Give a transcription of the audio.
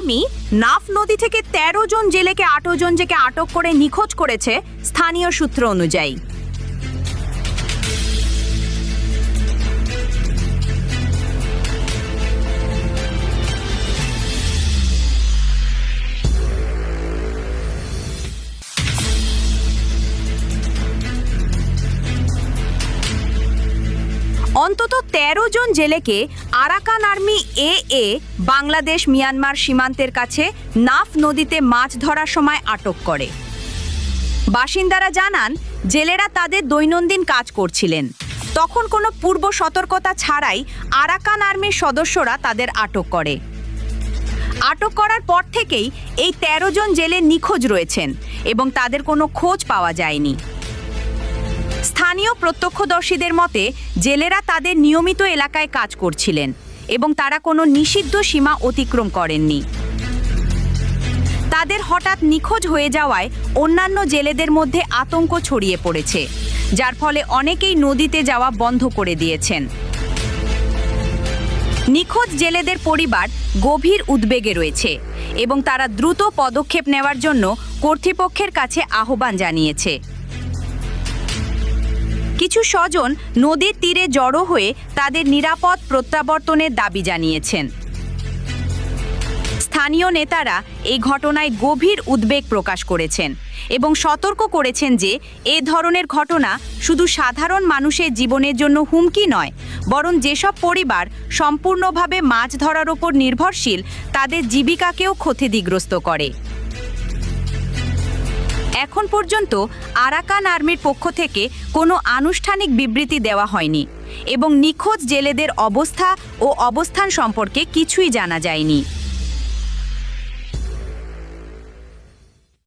Army Naf নদী থেকে ১৩ জন জেলেকে ৮ জনকে আটক করে নিখোঁজ করেছে স্থানীয় সূত্র অনুযায়ী। অন্তত ১৩ জন জেলেকে আরাকান আর্মি বাংলাদেশ মিয়ানমার সীমান্তের কাছে নাফ নদীতে মাছ ধরার সময় আটক করে। বাসিন্দারা জানান, জেলেরা তাদের দৈনন্দিন কাজ করছিলেন। তখন কোনো পূর্ব সতর্কতা ছাড়াই আরাকান আর্মির সদস্যরা তাদের আটক করে। আটক করার পর থেকেই এই ১৩ জন জেলে নিখোঁজ রয়েছেন এবং তাদের কোনো খোঁজ পাওয়া যায়নি। স্থানীয় প্রত্যক্ষদর্শীদের মতে, জেলেরা তাদের নিয়মিত এলাকায় কাজ করছিলেন এবং তারা কোনো নিষিদ্ধ সীমা অতিক্রম করেননি। তাদের হঠাৎ নিখোঁজ হয়ে যাওয়ায় অন্যান্য জেলেদের মধ্যে আতঙ্ক ছড়িয়ে পড়েছে, যার ফলে অনেকেই নদীতে যাওয়া বন্ধ করে দিয়েছেন। নিখোঁজ জেলেদের পরিবার গভীর উদ্বেগে রয়েছে এবং তারা দ্রুত পদক্ষেপ নেওয়ার জন্য কর্তৃপক্ষের কাছে আহ্বান জানিয়েছে। কিছু স্বজন নদীর তীরে জড়ো হয়ে তাদের নিরাপদ প্রত্যাবর্তনের দাবি জানিয়েছেন। স্থানীয় নেতারা এই ঘটনায় গভীর উদ্বেগ প্রকাশ করেছেন এবং সতর্ক করেছেন যে এ ধরনের ঘটনা শুধু সাধারণ মানুষের জীবনের জন্য হুমকি নয়, বরং যেসব পরিবার সম্পূর্ণভাবে মাছ ধরার ওপর নির্ভরশীল তাদের জীবিকাকেও ক্ষতিগ্রস্ত করে। এখন পর্যন্ত আরাকান আর্মির পক্ষ থেকে কোনো আনুষ্ঠানিক বিবৃতি দেওয়া হয়নি এবং নিখোঁজ জেলেদের অবস্থা ও অবস্থান সম্পর্কে কিছুই জানা যায়নি।